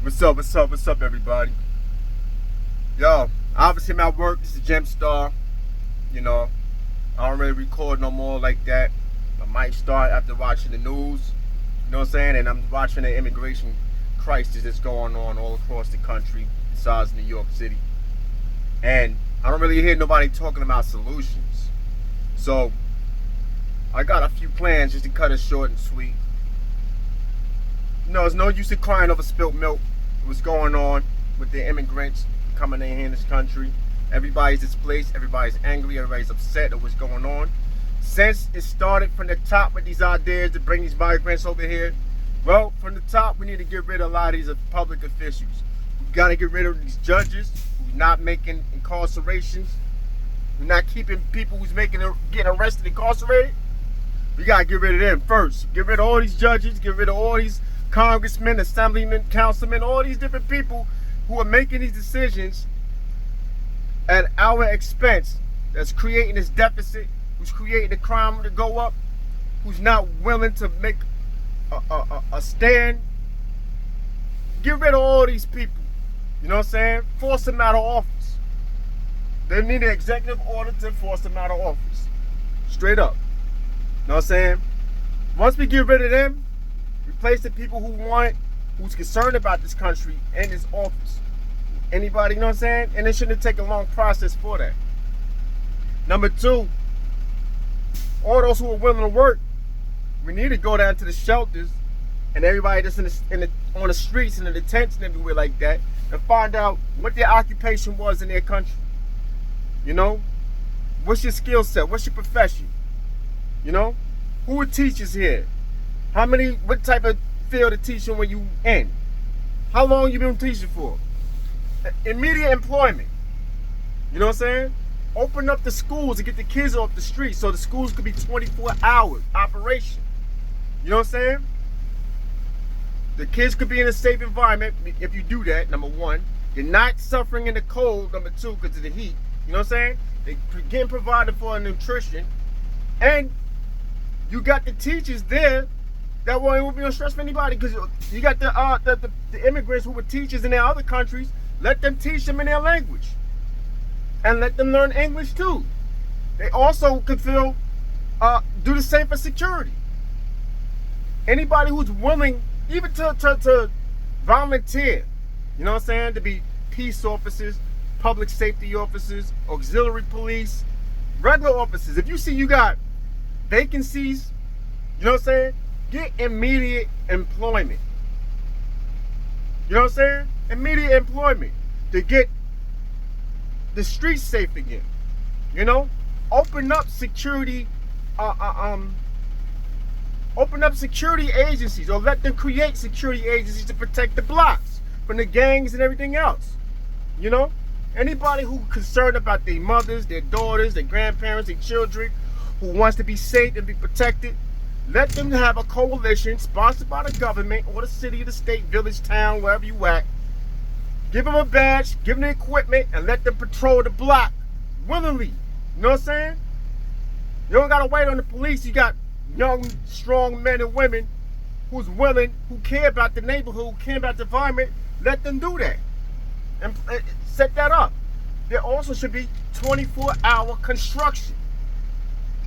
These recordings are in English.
What's up, everybody? Yo, obviously I'm at work. This is Gem Star. You know, I don't really record no more like that. I might start after watching the news. You know what I'm saying? And I'm watching the immigration crisis that's going on all across the country, besides New York City. And I don't really hear nobody talking about solutions. So, I got a few plans just to cut it short and sweet. You know, there's no use in crying over spilt milk. What's going on with the immigrants coming in here in this country? Everybody's displaced, everybody's angry, everybody's upset at what's going on. Since it started from the top with these ideas to bring these migrants over here, well, from the top, we need to get rid of a lot of these public officials. We got to get rid of these judges who's not making incarcerations. We're not keeping people who's getting arrested incarcerated. We got to get rid of them first. Get rid of all these judges, get rid of all these congressmen, assemblymen, councilmen, all these different people who are making these decisions at our expense, that's creating this deficit, who's creating the crime to go up, who's not willing to make a stand. Get rid of all these people. You know what I'm saying? Force them out of office. They need an executive order to force them out of office. Straight up. You know what I'm saying? Once we get rid of them, replace the people who want it, who's concerned about this country and this office. Anybody, you know what I'm saying? And it shouldn't take a long process for that. Number two, all those who are willing to work, we need to go down to the shelters and everybody that's on the streets and in the tents and everywhere like that, and find out what their occupation was in their country. You know? What's your skill set? What's your profession? You know? Who are teachers here? What type of field of teaching were you in? How long you been teaching for? Immediate employment. You know what I'm saying? Open up the schools to get the kids off the street so the schools could be 24 hours operation. You know what I'm saying? The kids could be in a safe environment if you do that, number one. They're not suffering in the cold, number two, because of the heat. You know what I'm saying? They're getting provided for nutrition. And you got the teachers there that won't be no stress for anybody, because you got the immigrants who were teachers in their other countries. Let them teach them in their language. And let them learn English too. They also could do the same for security. Anybody who's willing, even to volunteer, you know what I'm saying, to be peace officers, public safety officers, auxiliary police, regular officers. If you see you got vacancies, you know what I'm saying, get immediate employment. You know what I'm saying? Immediate employment to get the streets safe again. You know? Open up security open up security agencies, or let them create security agencies to protect the blocks from the gangs and everything else. You know? Anybody who's concerned about their mothers, their daughters, their grandparents, their children, who wants to be safe and be protected, let them have a coalition sponsored by the government or the city, the state, village, town, wherever you at. Give them a badge, give them the equipment, and let them patrol the block willingly. You know what I'm saying? You don't gotta wait on the police. You got young, strong men and women who's willing, who care about the neighborhood, who care about the environment. Let them do that and set that up. There also should be 24-hour construction.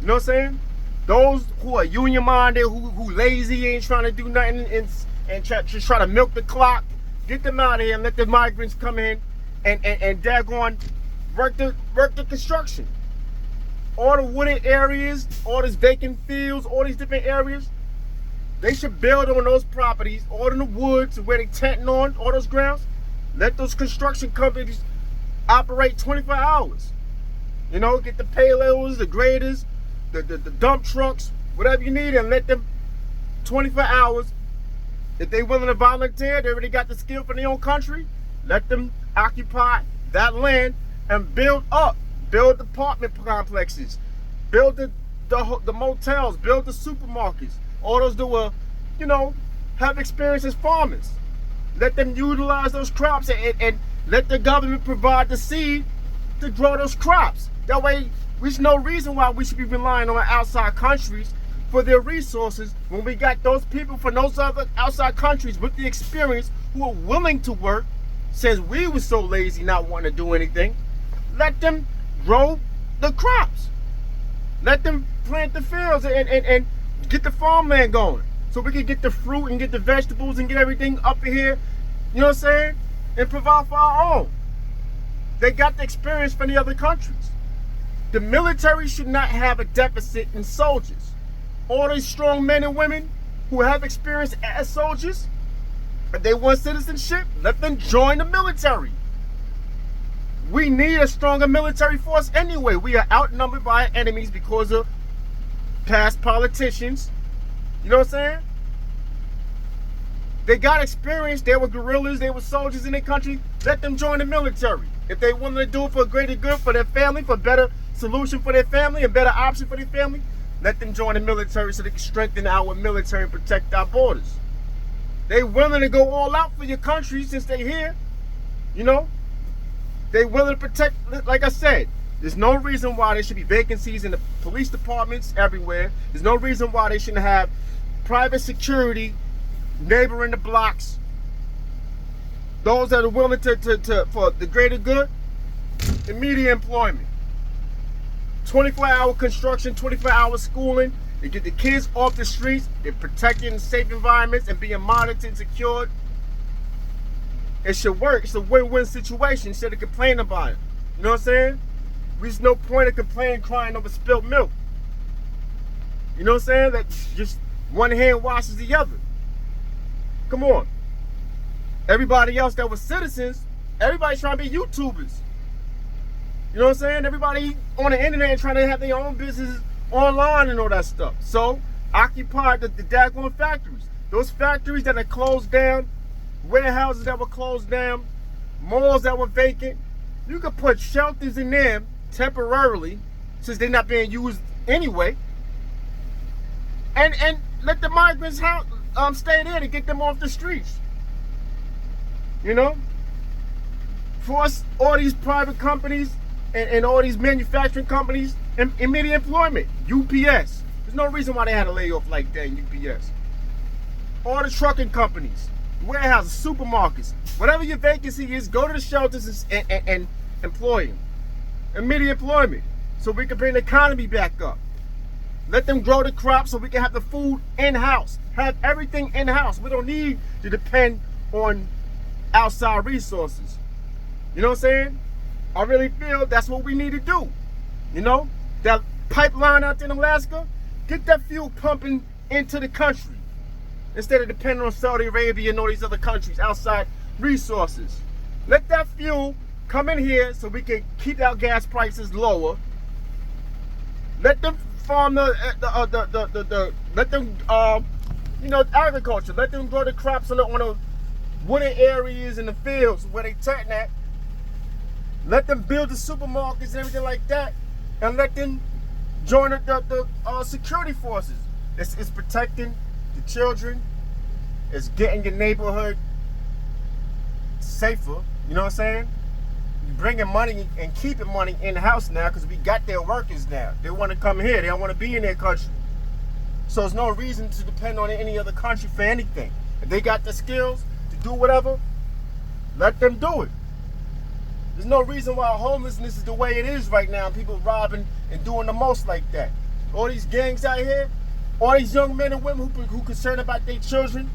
You know what I'm saying? Those who are union minded, who lazy, ain't trying to do nothing and try to milk the clock, get them out of here and let the migrants come in and daggone work the construction. All the wooded areas, all these vacant fields, all these different areas, they should build on those properties, all in the woods where they tenting on, all those grounds. Let those construction companies operate 24 hours. You know, get the payloaders, the graders, the dump trucks, whatever you need, and let them 24 hours. If they willing to volunteer, they already got the skill for their own country, let them occupy that land and build apartment complexes, build the motels, build the supermarkets, all those that will, you know, have experience as farmers. Let them utilize those crops and let the government provide the seed to grow those crops. That way, there's no reason why we should be relying on outside countries for their resources when we got those people from those other outside countries with the experience who are willing to work since we were so lazy not wanting to do anything. Let them grow the crops. Let them plant the fields and get the farmland going so we can get the fruit and get the vegetables and get everything up in here, you know what I'm saying, and provide for our own. They got the experience from the other countries. The military should not have a deficit in soldiers. All these strong men and women who have experience as soldiers, if they want citizenship, let them join the military. We need a stronger military force anyway. We are outnumbered by our enemies because of past politicians. You know what I'm saying? They got experience. They were guerrillas. They were soldiers in their country. Let them join the military. If they want to do it for greater good for their family, for better solution for their family, and better option for their family, let them join the military so they can strengthen our military and protect our borders. They willing to go all out for your country since they're here. You know? They willing to protect, like I said, there's no reason why there should be vacancies in the police departments everywhere. There's no reason why they shouldn't have private security neighboring the blocks. Those that are willing to for the greater good, immediate employment. 24-hour construction, 24-hour schooling. They get the kids off the streets. They're protected in safe environments and being monitored and secured. It should work. It's a win-win situation instead of complaining about it. You know what I'm saying? There's no point of complaining, crying over spilled milk. You know what I'm saying? That just one hand washes the other. Come on. Everybody else that was citizens, everybody's trying to be YouTubers. You know what I'm saying? Everybody on the internet trying to have their own business online and all that stuff. So, occupy the daggone factories. Those factories that are closed down, warehouses that were closed down, malls that were vacant. You could put shelters in them temporarily, since they're not being used anyway. And let the migrants stay there to get them off the streets. You know? Force all these private companies and all these manufacturing companies immediate employment. UPS. There's no reason why they had a layoff like that in UPS. All the trucking companies, warehouses, supermarkets, whatever your vacancy is, go to the shelters and employ them. Immediate employment. So we can bring the economy back up. Let them grow the crops so we can have the food in-house. Have everything in-house. We don't need to depend on outside resources. You know what I'm saying? I really feel that's what we need to do. You know? That pipeline out there in Alaska, get that fuel pumping into the country instead of depending on Saudi Arabia and all these other countries, outside resources. Let that fuel come in here so we can keep our gas prices lower. Let them farm let them agriculture. Let them grow the crops on the wooded areas in the fields where they turn at. Let them build the supermarkets and everything like that, and let them join the security forces. It's protecting the children. It's getting your neighborhood safer. You know what I'm saying? You're bringing money and keeping money in the house now because we got their workers now. They want to come here. They don't want to be in their country. So there's no reason to depend on any other country for anything. If they got the skills to do whatever, let them do it. There's no reason why homelessness is the way it is right now. People robbing and doing the most like that. All these gangs out here, all these young men and women who concerned about their children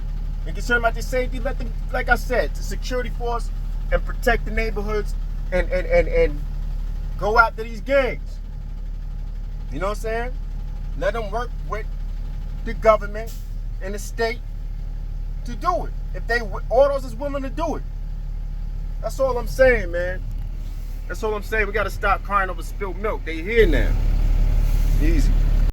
and concerned about their safety, let them, like I said, the security force and protect the neighborhoods and go after these gangs. You know what I'm saying? Let them work with the government and the state to do it. If all those is willing to do it. That's all I'm saying, man. That's all I'm saying. We got to stop crying over spilled milk. They here now. Easy.